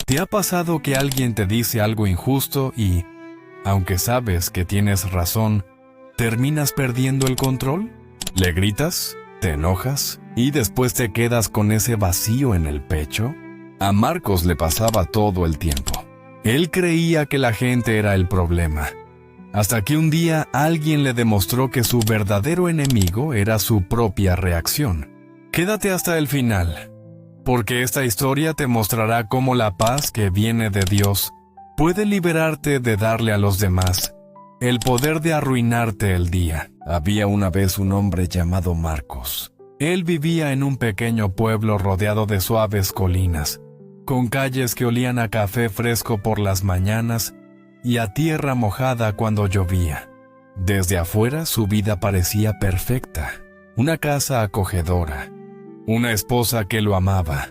¿Te ha pasado que alguien te dice algo injusto y, aunque sabes que tienes razón, terminas perdiendo el control? ¿Le gritas? ¿Te enojas? ¿Y después te quedas con ese vacío en el pecho? A Marcos le pasaba todo el tiempo. Él creía que la gente era el problema, hasta que un día alguien le demostró que su verdadero enemigo era su propia reacción. Quédate hasta el final, porque esta historia te mostrará cómo la paz que viene de Dios puede liberarte de darle a los demás el poder de arruinarte el día. Había una vez un hombre llamado Marcos. Él vivía en un pequeño pueblo rodeado de suaves colinas, con calles que olían a café fresco por las mañanas y a tierra mojada cuando llovía. Desde afuera su vida parecía perfecta. Una casa acogedora, una esposa que lo amaba,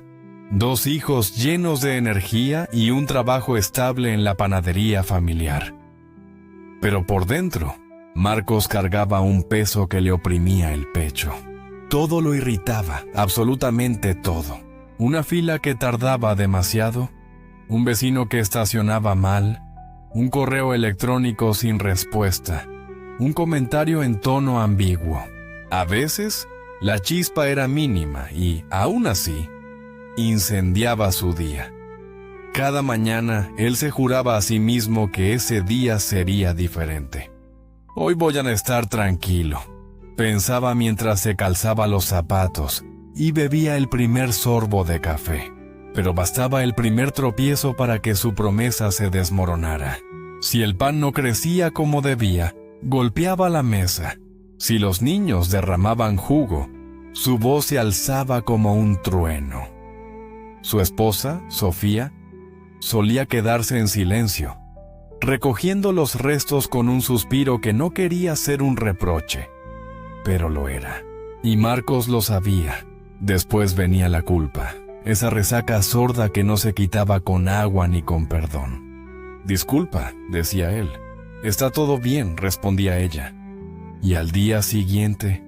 2 hijos llenos de energía y un trabajo estable en la panadería familiar. Pero por dentro, Marcos cargaba un peso que le oprimía el pecho. Todo lo irritaba, absolutamente todo. Una fila que tardaba demasiado, un vecino que estacionaba mal, un correo electrónico sin respuesta, un comentario en tono ambiguo. A veces, la chispa era mínima y, aún así, incendiaba su día. Cada mañana, él se juraba a sí mismo que ese día sería diferente. Hoy voy a estar tranquilo, pensaba mientras se calzaba los zapatos y bebía el primer sorbo de café. Pero bastaba el primer tropiezo para que su promesa se desmoronara. Si el pan no crecía como debía, golpeaba la mesa. Si los niños derramaban jugo, su voz se alzaba como un trueno. Su esposa, Sofía, solía quedarse en silencio, recogiendo los restos con un suspiro que no quería ser un reproche, pero lo era. Y Marcos lo sabía. Después venía la culpa, esa resaca sorda que no se quitaba con agua ni con perdón. «Disculpa», decía él. «Está todo bien», respondía ella. Y al día siguiente,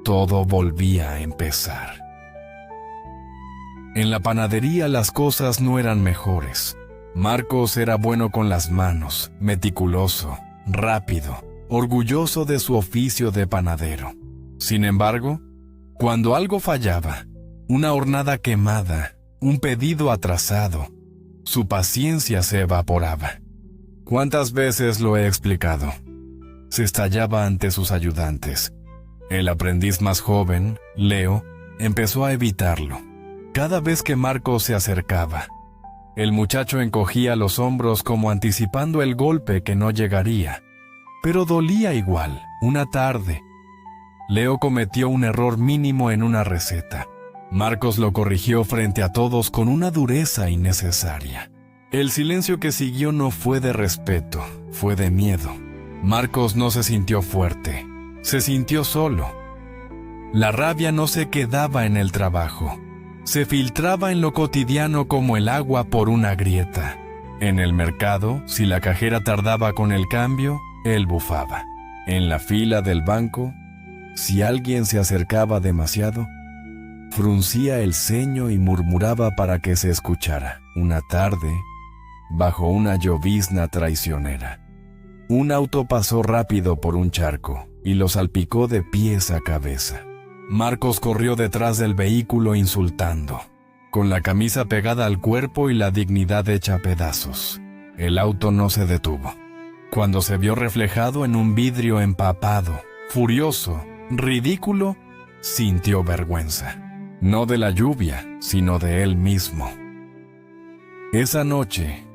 todo volvía a empezar. En la panadería las cosas no eran mejores. Marcos era bueno con las manos, meticuloso, rápido, orgulloso de su oficio de panadero. Sin embargo, cuando algo fallaba, una hornada quemada, un pedido atrasado, su paciencia se evaporaba. ¿Cuántas veces lo he explicado? Se estallaba ante sus ayudantes. El aprendiz más joven, Leo, empezó a evitarlo. Cada vez que Marcos se acercaba, el muchacho encogía los hombros como anticipando el golpe que no llegaría. Pero dolía igual. Una tarde, Leo cometió un error mínimo en una receta. Marcos lo corrigió frente a todos con una dureza innecesaria. El silencio que siguió no fue de respeto, fue de miedo. Marcos no se sintió fuerte, se sintió solo. La rabia no se quedaba en el trabajo, se filtraba en lo cotidiano como el agua por una grieta. En el mercado, si la cajera tardaba con el cambio, él bufaba. En la fila del banco, si alguien se acercaba demasiado, fruncía el ceño y murmuraba para que se escuchara. Una tarde, bajo una llovizna traicionera, un auto pasó rápido por un charco y lo salpicó de pies a cabeza. Marcos corrió detrás del vehículo insultando, con la camisa pegada al cuerpo y la dignidad hecha pedazos. El auto no se detuvo. Cuando se vio reflejado en un vidrio empapado, furioso, ridículo, sintió vergüenza. No de la lluvia, sino de él mismo. Esa noche,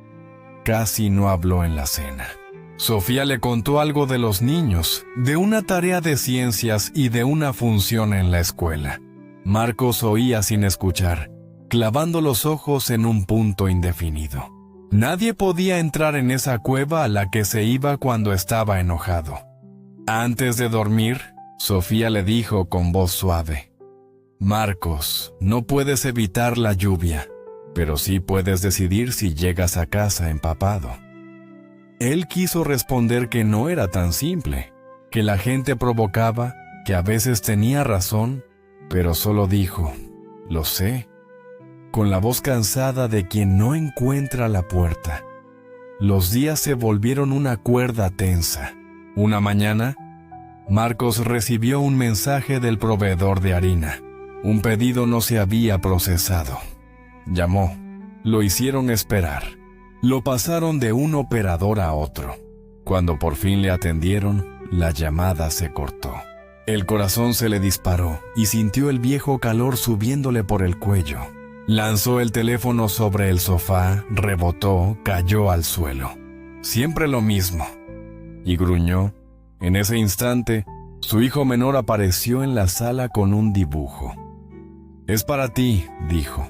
casi no habló en la cena. Sofía le contó algo de los niños, de una tarea de ciencias y de una función en la escuela. Marcos oía sin escuchar, clavando los ojos en un punto indefinido. Nadie podía entrar en esa cueva a la que se iba cuando estaba enojado. Antes de dormir, Sofía le dijo con voz suave: «Marcos, no puedes evitar la lluvia, pero sí puedes decidir si llegas a casa empapado». Él quiso responder que no era tan simple, que la gente provocaba, que a veces tenía razón, pero solo dijo: «Lo sé». con la voz cansada de quien no encuentra la puerta. Los días se volvieron una cuerda tensa. Una mañana, Marcos recibió un mensaje del proveedor de harina. Un pedido no se había procesado. Llamó. Lo hicieron esperar. Lo pasaron de un operador a otro. Cuando por fin le atendieron, la llamada se cortó. El corazón se le disparó y sintió el viejo calor subiéndole por el cuello. Lanzó el teléfono sobre el sofá, rebotó, cayó al suelo. Siempre lo mismo. Y gruñó. En ese instante, su hijo menor apareció en la sala con un dibujo. «Es para ti», dijo.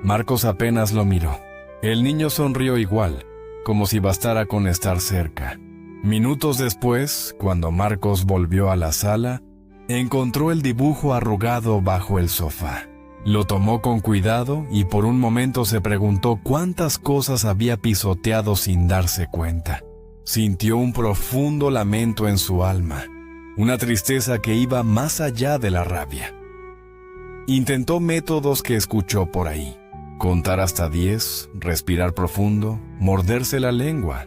Marcos apenas lo miró. El niño sonrió igual, como si bastara con estar cerca. Minutos después, cuando Marcos volvió a la sala, encontró el dibujo arrugado bajo el sofá. Lo tomó con cuidado y por un momento se preguntó cuántas cosas había pisoteado sin darse cuenta. Sintió un profundo lamento en su alma, una tristeza que iba más allá de la rabia. Intentó métodos que escuchó por ahí: contar hasta 10, respirar profundo, morderse la lengua,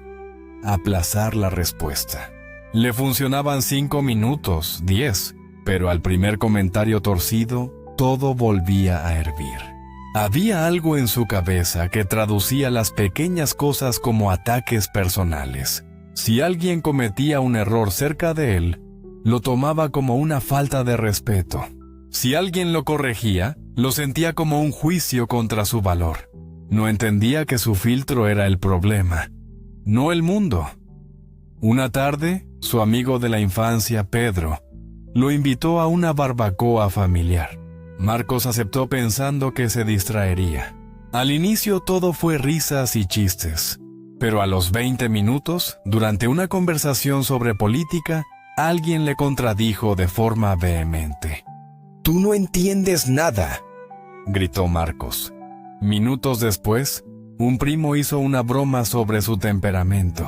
aplazar la respuesta. Le funcionaban 5 minutos, 10, pero al primer comentario torcido, todo volvía a hervir. Había algo en su cabeza que traducía las pequeñas cosas como ataques personales. Si alguien cometía un error cerca de él, lo tomaba como una falta de respeto. Si alguien lo corregía, lo sentía como un juicio contra su valor. No entendía que su filtro era el problema, no el mundo. Una tarde, su amigo de la infancia, Pedro, lo invitó a una barbacoa familiar. Marcos aceptó pensando que se distraería. Al inicio todo fue risas y chistes, pero a los 20 minutos, durante una conversación sobre política, alguien le contradijo de forma vehemente. «Tú no entiendes nada», gritó Marcos. Minutos después, un primo hizo una broma sobre su temperamento.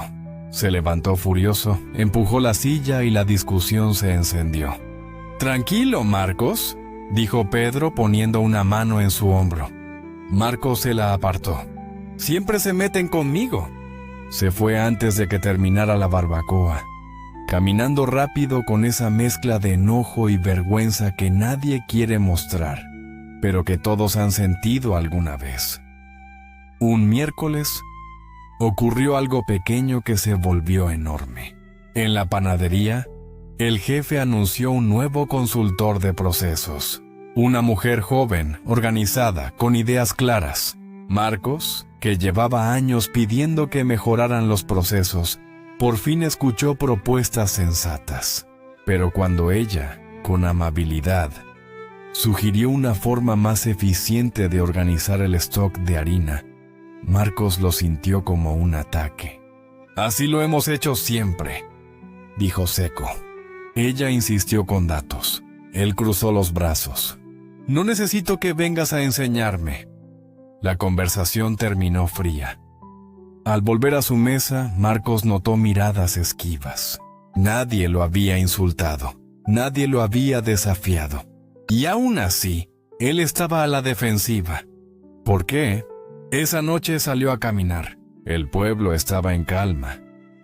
Se levantó furioso, empujó la silla y la discusión se encendió. «Tranquilo, Marcos», dijo Pedro poniendo una mano en su hombro. Marcos se la apartó. «Siempre se meten conmigo». Se fue antes de que terminara la barbacoa, caminando rápido con esa mezcla de enojo y vergüenza que nadie quiere mostrar, pero que todos han sentido alguna vez. Un miércoles, ocurrió algo pequeño que se volvió enorme. En la panadería, el jefe anunció un nuevo consultor de procesos. Una mujer joven, organizada, con ideas claras. Marcos, que llevaba años pidiendo que mejoraran los procesos, por fin escuchó propuestas sensatas. Pero cuando ella, con amabilidad, sugirió una forma más eficiente de organizar el stock de harina, Marcos lo sintió como un ataque. «Así lo hemos hecho siempre», dijo seco. Ella insistió con datos. Él cruzó los brazos. «No necesito que vengas a enseñarme». La conversación terminó fría. Al volver a su mesa, Marcos notó miradas esquivas. Nadie lo había insultado, nadie lo había desafiado. Y aún así, él estaba a la defensiva. ¿Por qué? Esa noche salió a caminar. El pueblo estaba en calma,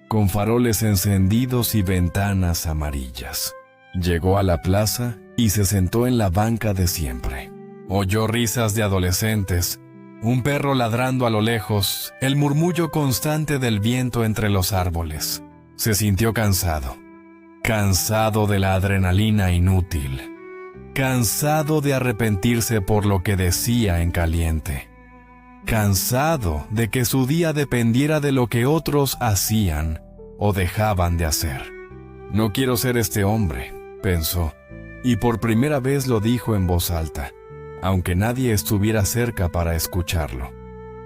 con faroles encendidos y ventanas amarillas. Llegó a la plaza y se sentó en la banca de siempre. Oyó risas de adolescentes, un perro ladrando a lo lejos, el murmullo constante del viento entre los árboles. Se sintió cansado de la adrenalina inútil, cansado de arrepentirse por lo que decía en caliente, cansado de que su día dependiera de lo que otros hacían o dejaban de hacer. «No quiero ser este hombre», pensó, y por primera vez lo dijo en voz alta, aunque nadie estuviera cerca para escucharlo.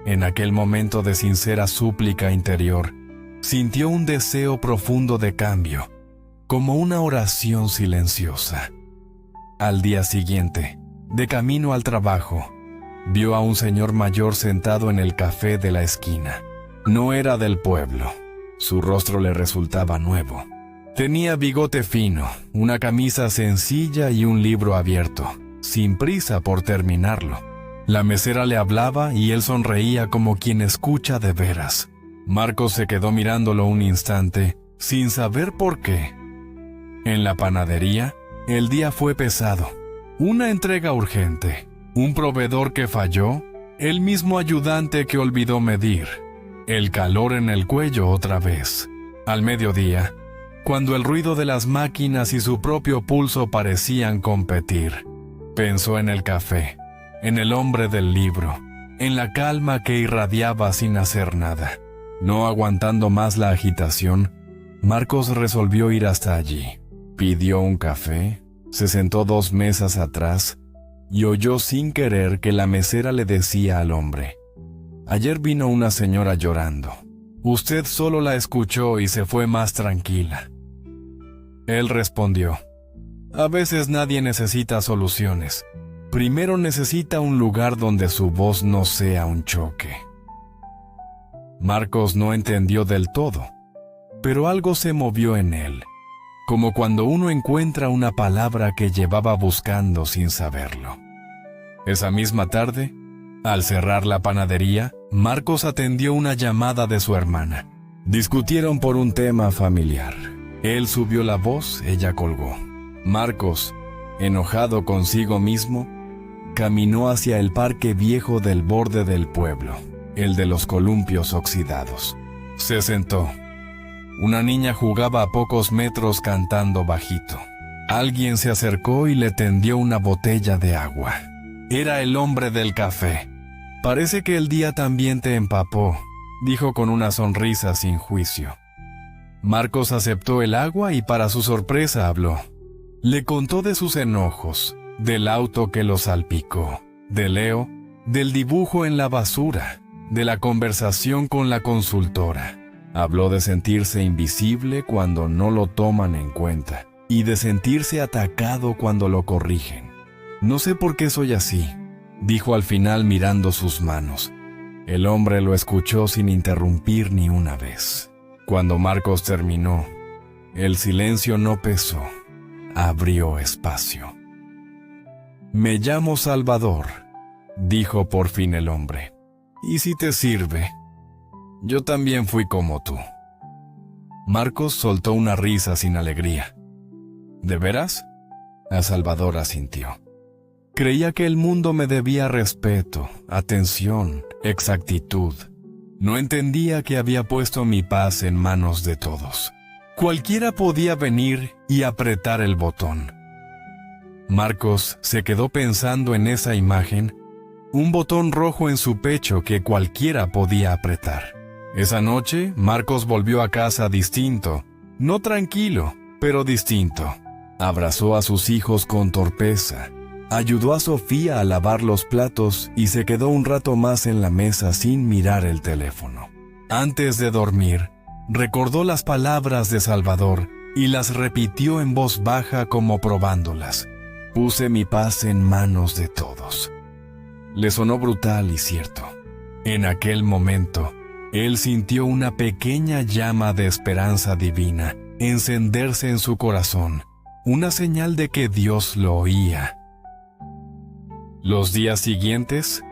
En aquel momento de sincera súplica interior, sintió un deseo profundo de cambio, como una oración silenciosa. Al día siguiente, de camino al trabajo, vio a un señor mayor sentado en el café de la esquina. No era del pueblo. Su rostro le resultaba nuevo. Tenía bigote fino, una camisa sencilla y un libro abierto, sin prisa por terminarlo. La mesera le hablaba y él sonreía como quien escucha de veras. Marcos se quedó mirándolo un instante, sin saber por qué. En la panadería, el día fue pesado. Una entrega urgente, un proveedor que falló, el mismo ayudante que olvidó medir, el calor en el cuello otra vez. Al mediodía, cuando el ruido de las máquinas y su propio pulso parecían competir, pensó en el café, en el hombre del libro, en la calma que irradiaba sin hacer nada. No aguantando más la agitación, Marcos resolvió ir hasta allí. Pidió un café, se sentó 2 mesas atrás y oyó sin querer que la mesera le decía al hombre: «Ayer vino una señora llorando. Usted solo la escuchó y se fue más tranquila». Él respondió: «A veces nadie necesita soluciones. Primero necesita un lugar donde su voz no sea un choque». Marcos no entendió del todo, pero algo se movió en él, como cuando uno encuentra una palabra que llevaba buscando sin saberlo. Esa misma tarde, al cerrar la panadería, Marcos atendió una llamada de su hermana. Discutieron por un tema familiar. Él subió la voz, ella colgó. Marcos, enojado consigo mismo, caminó hacia el parque viejo del borde del pueblo, el de los columpios oxidados. Se sentó. Una niña jugaba a pocos metros cantando bajito. Alguien se acercó y le tendió una botella de agua. Era el hombre del café. «Parece que el día también te empapó», dijo con una sonrisa sin juicio. Marcos aceptó el agua y para su sorpresa habló. Le contó de sus enojos, del auto que lo salpicó, de Leo, del dibujo en la basura, de la conversación con la consultora. Habló de sentirse invisible cuando no lo toman en cuenta y de sentirse atacado cuando lo corrigen. «No sé por qué soy así», dijo al final mirando sus manos. El hombre lo escuchó sin interrumpir ni una vez. Cuando Marcos terminó, el silencio no pesó, abrió espacio. «Me llamo Salvador», dijo por fin el hombre. «Y si te sirve, yo también fui como tú». Marcos soltó una risa sin alegría. «¿De veras?», a Salvador asintió. «Creía que el mundo me debía respeto, atención, exactitud. No entendía que había puesto mi paz en manos de todos. Cualquiera podía venir y apretar el botón». Marcos se quedó pensando en esa imagen, un botón rojo en su pecho que cualquiera podía apretar. Esa noche, Marcos volvió a casa distinto, no tranquilo, pero distinto. Abrazó a sus hijos con torpeza, ayudó a Sofía a lavar los platos y se quedó un rato más en la mesa sin mirar el teléfono. Antes de dormir, recordó las palabras de Salvador y las repitió en voz baja como probándolas. «Puse mi paz en manos de todos». Le sonó brutal y cierto. En aquel momento, él sintió una pequeña llama de esperanza divina encenderse en su corazón, una señal de que Dios lo oía. Los días siguientes,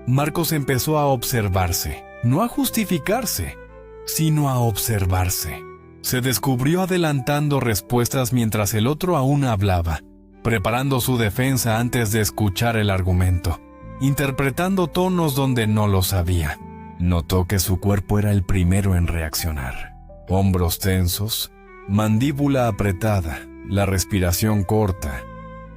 Marcos empezó a observarse, no a justificarse, sino a observarse. Se descubrió adelantando respuestas mientras el otro aún hablaba, preparando su defensa antes de escuchar el argumento, interpretando tonos donde no lo sabía. Notó que su cuerpo era el primero en reaccionar. Hombros tensos, mandíbula apretada, la respiración corta,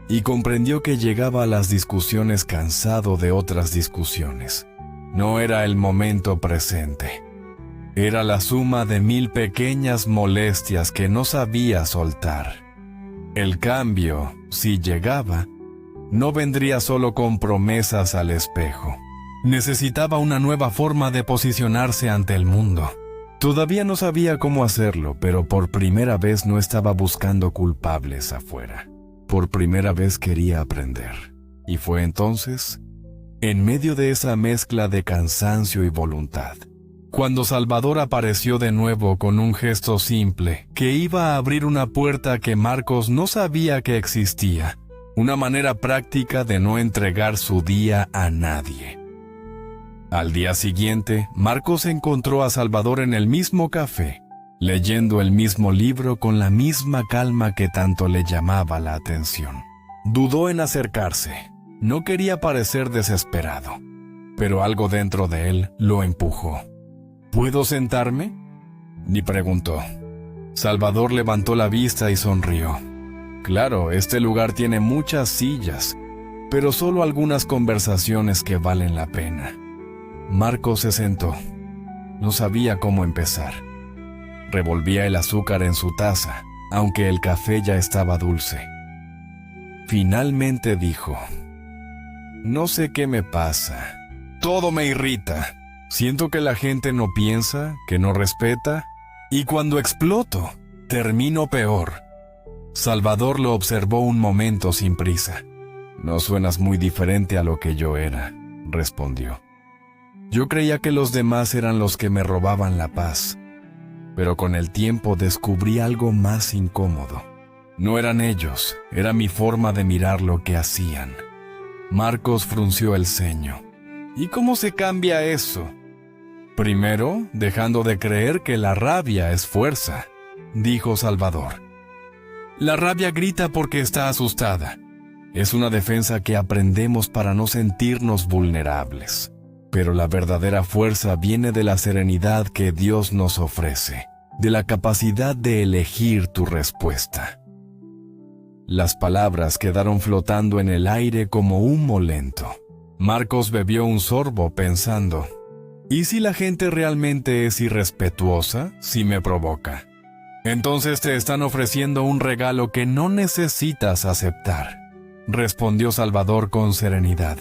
y comprendió que llegaba a las discusiones cansado de otras discusiones. No era el momento presente. Era la suma de 1000 pequeñas molestias que no sabía soltar. El cambio, si llegaba, no vendría solo con promesas al espejo. Necesitaba una nueva forma de posicionarse ante el mundo. Todavía no sabía cómo hacerlo, pero por primera vez no estaba buscando culpables afuera. Por primera vez quería aprender. Y fue entonces, en medio de esa mezcla de cansancio y voluntad, cuando Salvador apareció de nuevo con un gesto simple que iba a abrir una puerta que Marcos no sabía que existía. una manera práctica de no entregar su día a nadie. Al día siguiente, Marcos encontró a Salvador en el mismo café, leyendo el mismo libro con la misma calma que tanto le llamaba la atención. Dudó en acercarse. No quería parecer desesperado, pero algo dentro de él lo empujó. ¿Puedo sentarme?, ni preguntó. Salvador levantó la vista y sonrió. Claro, este lugar tiene muchas sillas, pero solo algunas conversaciones que valen la pena. Marcos se sentó. No sabía cómo empezar. Revolvía el azúcar en su taza, aunque el café ya estaba dulce. Finalmente dijo: no sé qué me pasa. Todo me irrita. Siento que la gente no piensa, que no respeta, y cuando exploto, termino peor. Salvador lo observó un momento sin prisa. No suenas muy diferente a lo que yo era, respondió. Yo creía que los demás eran los que me robaban la paz, pero con el tiempo descubrí algo más incómodo. No eran ellos, era mi forma de mirar lo que hacían. Marcos frunció el ceño. ¿Y cómo se cambia eso? Primero, dejando de creer que la rabia es fuerza, dijo Salvador. La rabia grita porque está asustada. Es una defensa que aprendemos para no sentirnos vulnerables. Pero la verdadera fuerza viene de la serenidad que Dios nos ofrece, de la capacidad de elegir tu respuesta. Las palabras quedaron flotando en el aire como humo lento. Marcos bebió un sorbo pensando: ¿y si la gente realmente es irrespetuosa, si me provoca? Entonces te están ofreciendo un regalo que no necesitas aceptar, respondió Salvador con serenidad.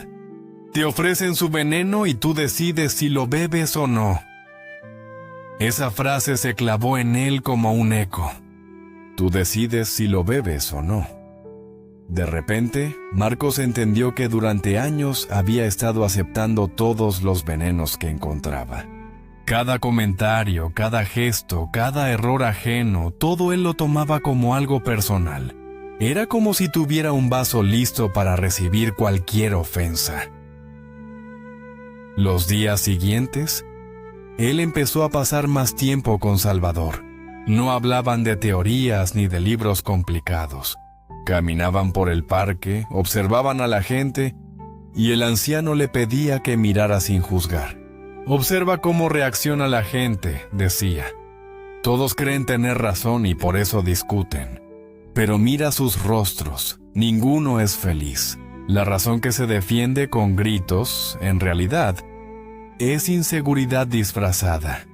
Te ofrecen su veneno y tú decides si lo bebes o no. Esa frase se clavó en él como un eco. Tú decides si lo bebes o no. De repente, Marcos entendió que durante años había estado aceptando todos los venenos que encontraba. Cada comentario, cada gesto, cada error ajeno, todo él lo tomaba como algo personal. Era como si tuviera un vaso listo para recibir cualquier ofensa. Los días siguientes, él empezó a pasar más tiempo con Salvador. No hablaban de teorías ni de libros complicados. Caminaban por el parque, observaban a la gente, y el anciano le pedía que mirara sin juzgar. Observa cómo reacciona la gente, decía. Todos creen tener razón y por eso discuten. Pero mira sus rostros, ninguno es feliz. La razón que se defiende con gritos, en realidad, es inseguridad disfrazada.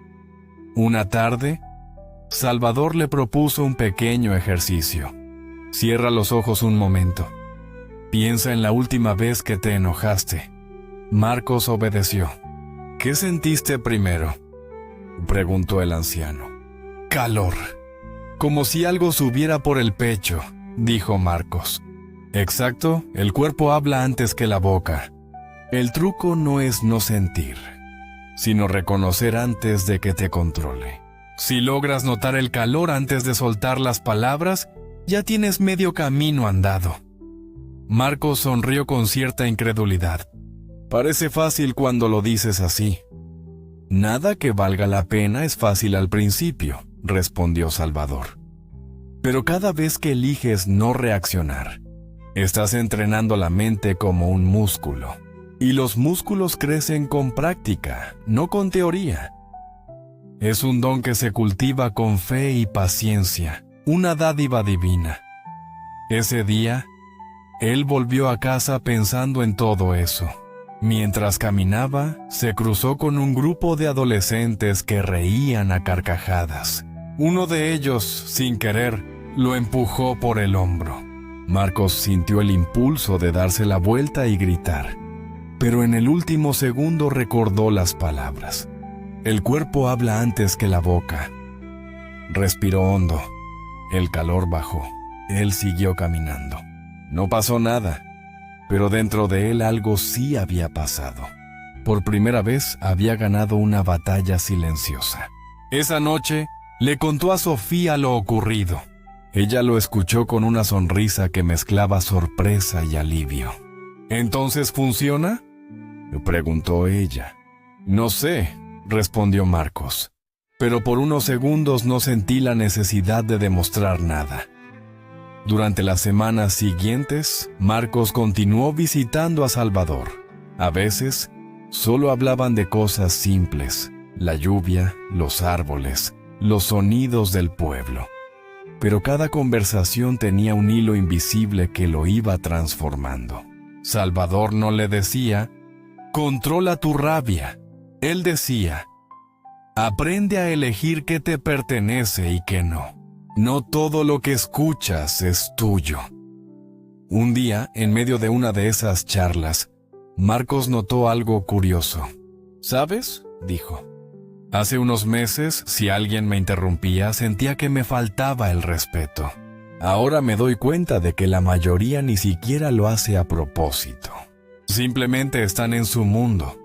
Una tarde, Salvador le propuso un pequeño ejercicio. Cierra los ojos un momento. Piensa en la última vez que te enojaste. Marcos obedeció. ¿Qué sentiste primero?, preguntó el anciano. Calor. Como si algo subiera por el pecho, dijo Marcos. Exacto, el cuerpo habla antes que la boca. El truco no es no sentir, sino reconocer antes de que te controle. Si logras notar el calor antes de soltar las palabras, ya tienes medio camino andado. Marcos sonrió con cierta incredulidad. Parece fácil cuando lo dices así. Nada que valga la pena es fácil al principio, respondió Salvador. Pero cada vez que eliges no reaccionar, estás entrenando la mente como un músculo. Y los músculos crecen con práctica, no con teoría. Es un don que se cultiva con fe y paciencia, una dádiva divina. Ese día, él volvió a casa pensando en todo eso. Mientras caminaba, se cruzó con un grupo de adolescentes que reían a carcajadas. Uno de ellos, sin querer, lo empujó por el hombro. Marcos sintió el impulso de darse la vuelta y gritar, pero en el último segundo recordó las palabras. El cuerpo habla antes que la boca. Respiró hondo. El calor bajó. Él siguió caminando. No pasó nada, pero dentro de él algo sí había pasado. Por primera vez había ganado una batalla silenciosa. Esa noche le contó a Sofía lo ocurrido. Ella lo escuchó con una sonrisa que mezclaba sorpresa y alivio. ¿Entonces funciona?, le preguntó ella. No sé, respondió Marcos, pero por unos segundos no sentí la necesidad de demostrar nada. Durante las semanas siguientes, Marcos continuó visitando a Salvador. A veces, solo hablaban de cosas simples, la lluvia, los árboles, los sonidos del pueblo. Pero cada conversación tenía un hilo invisible que lo iba transformando. Salvador no le decía, controla tu rabia. Él decía, aprende a elegir qué te pertenece y qué no. No todo lo que escuchas es tuyo. Un día, en medio de una de esas charlas, Marcos notó algo curioso. ¿Sabes?, dijo. Hace unos meses, si alguien me interrumpía, sentía que me faltaba el respeto. Ahora me doy cuenta de que la mayoría ni siquiera lo hace a propósito. Simplemente están en su mundo.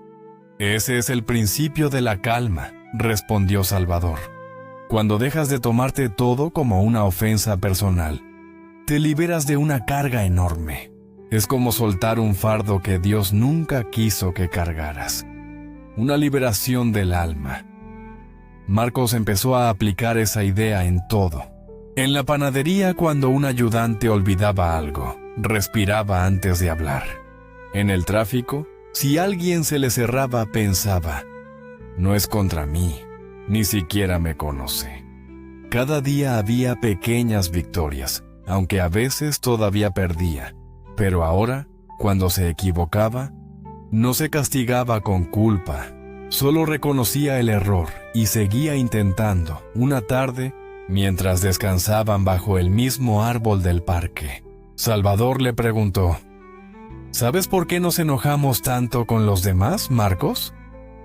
Ese es el principio de la calma, respondió Salvador. Cuando dejas de tomarte todo como una ofensa personal, te liberas de una carga enorme. Es como soltar un fardo que Dios nunca quiso que cargaras. Una liberación del alma. Marcos empezó a aplicar esa idea en todo. En la panadería, cuando un ayudante olvidaba algo, respiraba antes de hablar. En el tráfico, si alguien se le cerraba, pensaba, no es contra mí, ni siquiera me conoce. Cada día había pequeñas victorias, aunque a veces todavía perdía. Pero ahora, cuando se equivocaba, no se castigaba con culpa. Solo reconocía el error y seguía intentando. Una tarde, mientras descansaban bajo el mismo árbol del parque, Salvador le preguntó, ¿sabes por qué nos enojamos tanto con los demás, Marcos?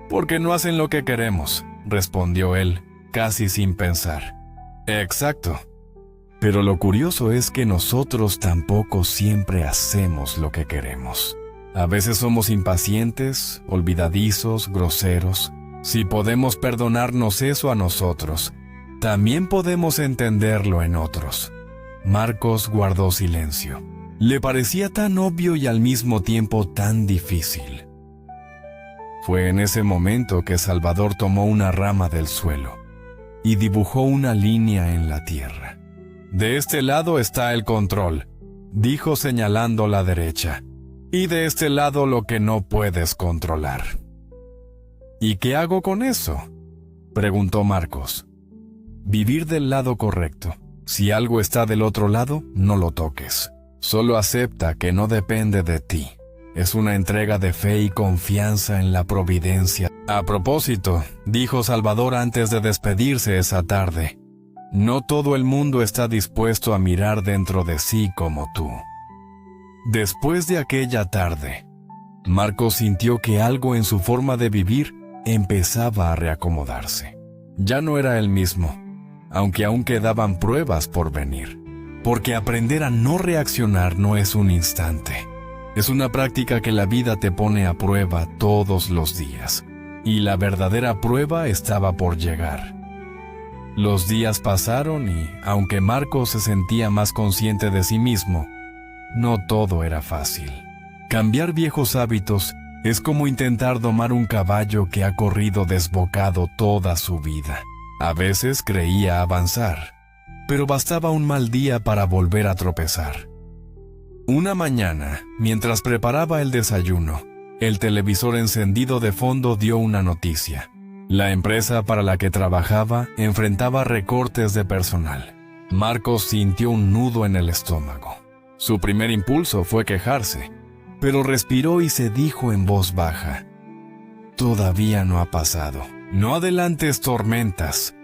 Porque no hacen lo que queremos, respondió él, casi sin pensar. Exacto. Pero lo curioso es que nosotros tampoco siempre hacemos lo que queremos. A veces somos impacientes, olvidadizos, groseros. Si podemos perdonarnos eso a nosotros, también podemos entenderlo en otros. Marcos guardó silencio. Le parecía tan obvio y al mismo tiempo tan difícil. Fue en ese momento que Salvador tomó una rama del suelo y dibujó una línea en la tierra. De este lado está el control, dijo señalando la derecha, y de este lado lo que no puedes controlar. ¿Y qué hago con eso?, preguntó Marcos. Vivir del lado correcto. Si algo está del otro lado, no lo toques. Solo acepta que no depende de ti. Es una entrega de fe y confianza en la providencia. A propósito, dijo Salvador antes de despedirse esa tarde, no todo el mundo está dispuesto a mirar dentro de sí como tú. Después de aquella tarde, Marcos sintió que algo en su forma de vivir empezaba a reacomodarse. Ya no era el mismo, aunque aún quedaban pruebas por venir. Porque aprender a no reaccionar no es un instante. Es una práctica que la vida te pone a prueba todos los días. Y la verdadera prueba estaba por llegar. Los días pasaron y, aunque Marcos se sentía más consciente de sí mismo, no todo era fácil. Cambiar viejos hábitos es como intentar domar un caballo que ha corrido desbocado toda su vida. A veces creía avanzar, pero bastaba un mal día para volver a tropezar. Una mañana, mientras preparaba el desayuno, el televisor encendido de fondo dio una noticia. La empresa para la que trabajaba enfrentaba recortes de personal. Marcos sintió un nudo en el estómago. Su primer impulso fue quejarse, pero respiró y se dijo en voz baja, «Todavía no ha pasado. No adelantes tormentas».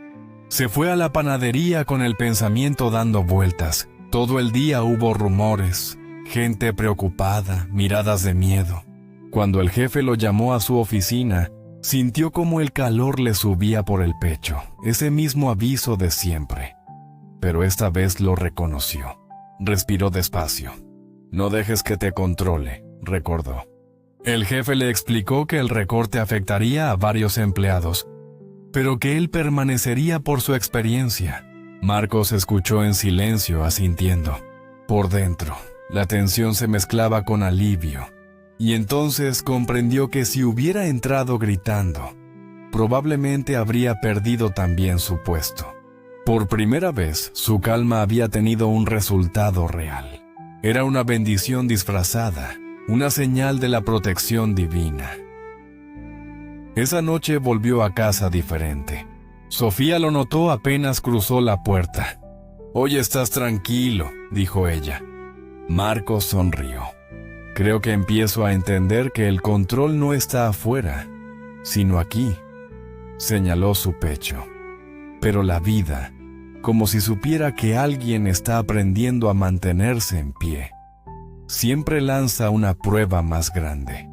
Se fue a la panadería con el pensamiento dando vueltas. Todo el día hubo rumores, gente preocupada, miradas de miedo. Cuando el jefe lo llamó a su oficina, sintió como el calor le subía por el pecho, ese mismo aviso de siempre. Pero esta vez lo reconoció. Respiró despacio. «No dejes que te controle», recordó. El jefe le explicó que el recorte afectaría a varios empleados, pero que él permanecería por su experiencia. Marcos escuchó en silencio, asintiendo. Por dentro, la tensión se mezclaba con alivio, y entonces comprendió que si hubiera entrado gritando, probablemente habría perdido también su puesto. Por primera vez, su calma había tenido un resultado real. Era una bendición disfrazada, una señal de la protección divina. Esa noche volvió a casa diferente. Sofía lo notó apenas cruzó la puerta. «Hoy estás tranquilo», dijo ella. Marcos sonrió. «Creo que empiezo a entender que el control no está afuera, sino aquí», señaló su pecho. «Pero la vida, como si supiera que alguien está aprendiendo a mantenerse en pie, siempre lanza una prueba más grande».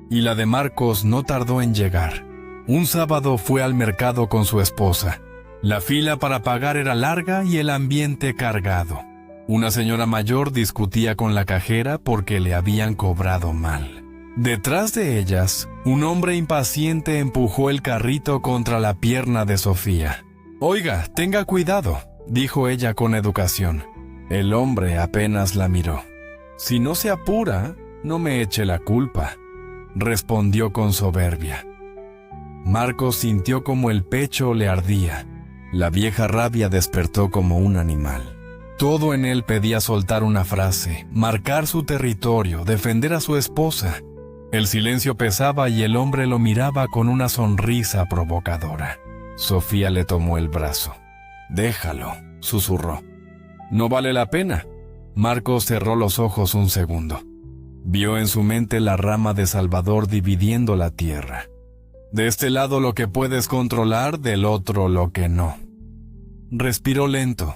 Y la de Marcos no tardó en llegar. Un sábado fue al mercado con su esposa. La fila para pagar era larga y el ambiente cargado. Una señora mayor discutía con la cajera porque le habían cobrado mal. Detrás de ellas, un hombre impaciente empujó el carrito contra la pierna de Sofía. «Oiga, tenga cuidado», dijo ella con educación. El hombre apenas la miró. «Si no se apura, no me eche la culpa», respondió con soberbia. Marcos sintió como el pecho le ardía. La vieja rabia despertó como un animal. Todo en él pedía soltar una frase, marcar su territorio, defender a su esposa. El silencio pesaba y el hombre lo miraba con una sonrisa provocadora. Sofía le tomó el brazo. «Déjalo», susurró. «No vale la pena». Marcos cerró los ojos un segundo. Vio en su mente la rama de Salvador dividiendo la tierra. De este lado lo que puedes controlar, del otro lo que no. Respiró lento.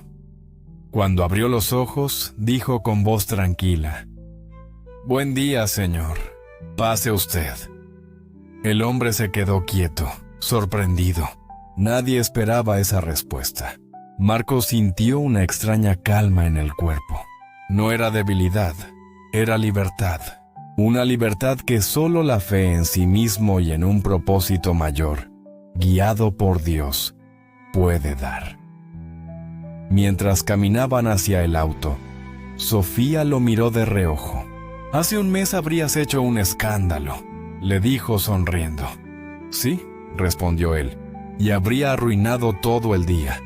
Cuando abrió los ojos, dijo con voz tranquila: «Buen día, señor. Pase usted». El hombre se quedó quieto, sorprendido. Nadie esperaba esa respuesta. Marcos sintió una extraña calma en el cuerpo. No era debilidad, era libertad. Una libertad que solo la fe en sí mismo y en un propósito mayor, guiado por Dios, puede dar. Mientras caminaban hacia el auto, Sofía lo miró de reojo. «Hace un mes habrías hecho un escándalo», le dijo sonriendo. «Sí», respondió él, «y habría arruinado todo el día.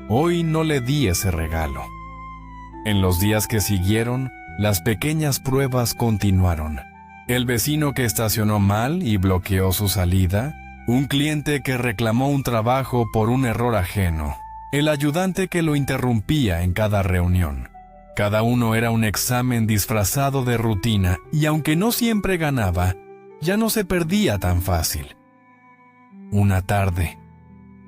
Hoy no le di ese regalo». En los días que siguieron, las pequeñas pruebas continuaron. El vecino que estacionó mal y bloqueó su salida, un cliente que reclamó un trabajo por un error ajeno, el ayudante que lo interrumpía en cada reunión. Cada uno era un examen disfrazado de rutina y aunque no siempre ganaba, ya no se perdía tan fácil. Una tarde,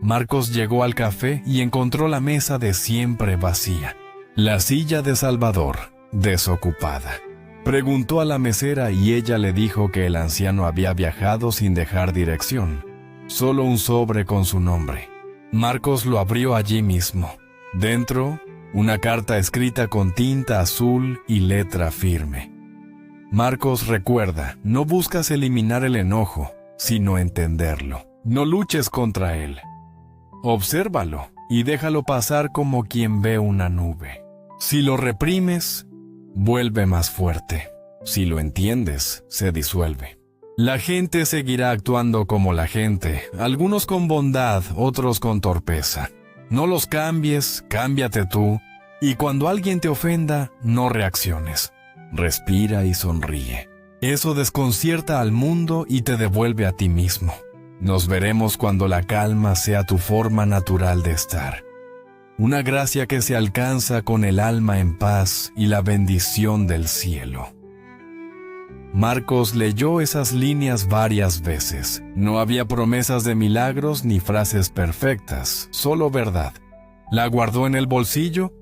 Marcos llegó al café y encontró la mesa de siempre vacía, la silla de Salvador desocupada. Preguntó a la mesera y ella le dijo que el anciano había viajado sin dejar dirección, solo un sobre con su nombre. Marcos lo abrió allí mismo. Dentro, una carta escrita con tinta azul y letra firme. Marcos recuerda, no buscas eliminar el enojo, sino entenderlo. No luches contra él. Obsérvalo y déjalo pasar como quien ve una nube. Si lo reprimes, vuelve más fuerte. Si lo entiendes, se disuelve. La gente seguirá actuando como la gente, algunos con bondad, otros con torpeza. No los cambies, cámbiate tú, y cuando alguien te ofenda, no reacciones. Respira y sonríe. Eso desconcierta al mundo y te devuelve a ti mismo. Nos veremos cuando la calma sea tu forma natural de estar. Una gracia que se alcanza con el alma en paz y la bendición del cielo. Marcos leyó esas líneas varias veces. No había promesas de milagros ni frases perfectas, solo verdad. La guardó en el bolsillo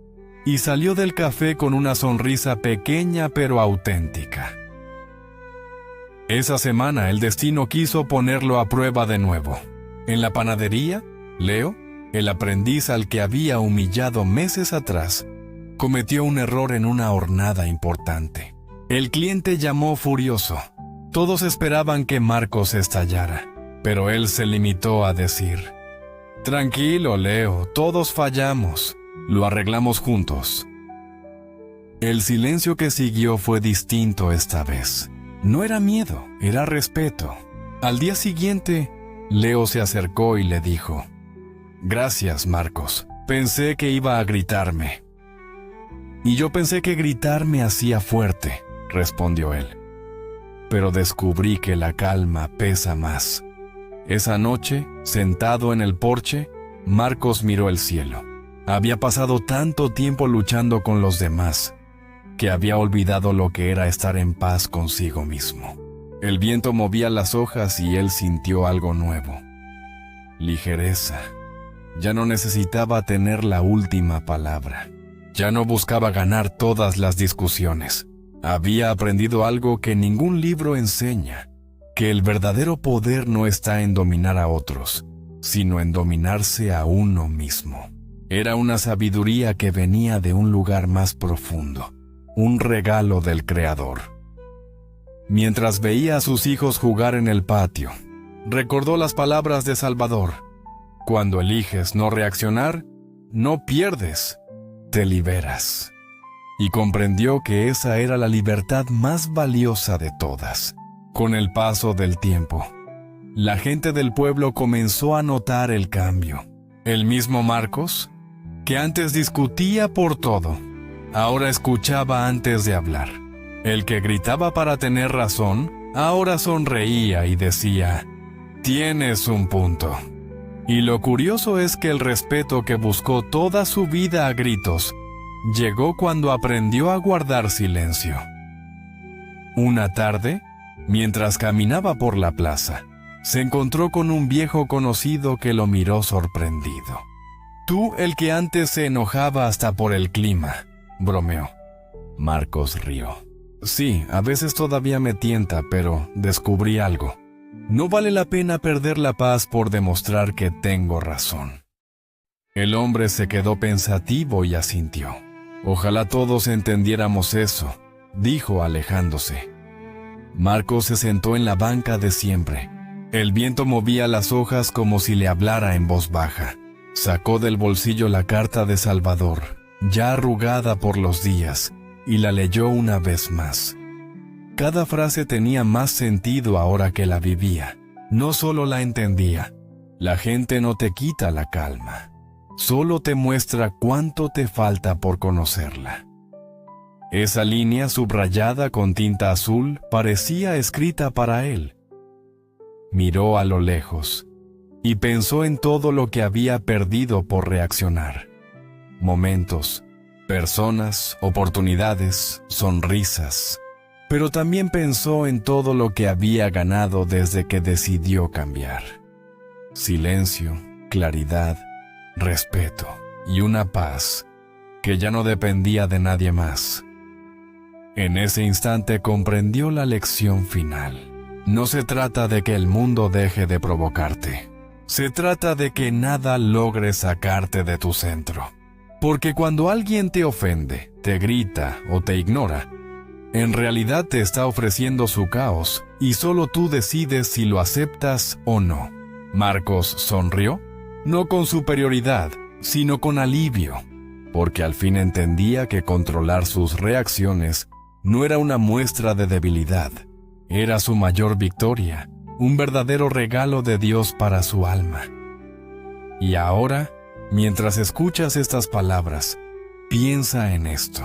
y salió del café con una sonrisa pequeña pero auténtica. Esa semana el destino quiso ponerlo a prueba de nuevo. En la panadería, Leo, el aprendiz al que había humillado meses atrás, cometió un error en una hornada importante. El cliente llamó furioso. Todos esperaban que Marcos estallara, pero él se limitó a decir: Tranquilo, Leo, todos fallamos. Lo arreglamos juntos. El silencio que siguió fue distinto esta vez. No era miedo, era respeto. Al día siguiente, Leo se acercó y le dijo: «Gracias, Marcos. Pensé que iba a gritarme». «Y yo pensé que gritar me hacía fuerte», respondió él. «Pero descubrí que la calma pesa más». Esa noche, sentado en el porche, Marcos miró el cielo. Había pasado tanto tiempo luchando con los demás, que había olvidado lo que era estar en paz consigo mismo. El viento movía las hojas y él sintió algo nuevo. Ligereza. Ya no necesitaba tener la última palabra. Ya no buscaba ganar todas las discusiones. Había aprendido algo que ningún libro enseña, que el verdadero poder no está en dominar a otros, sino en dominarse a uno mismo. Era una sabiduría que venía de un lugar más profundo, un regalo del Creador. Mientras veía a sus hijos jugar en el patio, recordó las palabras de Salvador: «Cuando eliges no reaccionar, no pierdes, te liberas». Y comprendió que esa era la libertad más valiosa de todas. Con el paso del tiempo, la gente del pueblo comenzó a notar el cambio. El mismo Marcos, que antes discutía por todo, ahora escuchaba antes de hablar. El que gritaba para tener razón, ahora sonreía y decía: «Tienes un punto». Y lo curioso es que el respeto que buscó toda su vida a gritos, llegó cuando aprendió a guardar silencio. Una tarde, mientras caminaba por la plaza, se encontró con un viejo conocido que lo miró sorprendido. «Tú, el que antes se enojaba hasta por el clima», bromeó. Marcos rió. «Sí, a veces todavía me tienta, pero descubrí algo. No vale la pena perder la paz por demostrar que tengo razón». El hombre se quedó pensativo y asintió. «Ojalá todos entendiéramos eso», dijo alejándose. Marcos se sentó en la banca de siempre. El viento movía las hojas como si le hablara en voz baja. Sacó del bolsillo la carta de Salvador, ya arrugada por los días, y la leyó una vez más. Cada frase tenía más sentido ahora que la vivía. No solo la entendía. La gente no te quita la calma. Solo te muestra cuánto te falta por conocerla. Esa línea subrayada con tinta azul parecía escrita para él. Miró a lo lejos y pensó en todo lo que había perdido por reaccionar. Momentos, personas, oportunidades, sonrisas. Pero también pensó en todo lo que había ganado desde que decidió cambiar. Silencio, claridad, respeto y una paz que ya no dependía de nadie más. En ese instante comprendió la lección final. No se trata de que el mundo deje de provocarte. Se trata de que nada logre sacarte de tu centro. Porque cuando alguien te ofende, te grita o te ignora, en realidad te está ofreciendo su caos y solo tú decides si lo aceptas o no. Marcos sonrió, no con superioridad, sino con alivio, porque al fin entendía que controlar sus reacciones no era una muestra de debilidad, era su mayor victoria, un verdadero regalo de Dios para su alma. Y ahora, mientras escuchas estas palabras, piensa en esto.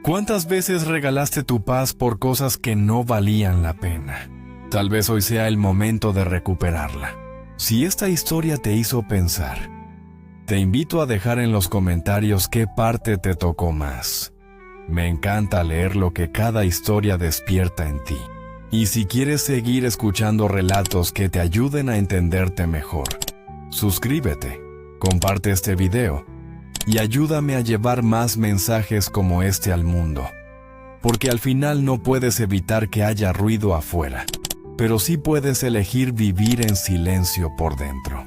¿Cuántas veces regalaste tu paz por cosas que no valían la pena? Tal vez hoy sea el momento de recuperarla. Si esta historia te hizo pensar, te invito a dejar en los comentarios qué parte te tocó más. Me encanta leer lo que cada historia despierta en ti. Y si quieres seguir escuchando relatos que te ayuden a entenderte mejor, suscríbete, comparte este video y ayúdame a llevar más mensajes como este al mundo. Porque al final no puedes evitar que haya ruido afuera, pero sí puedes elegir vivir en silencio por dentro.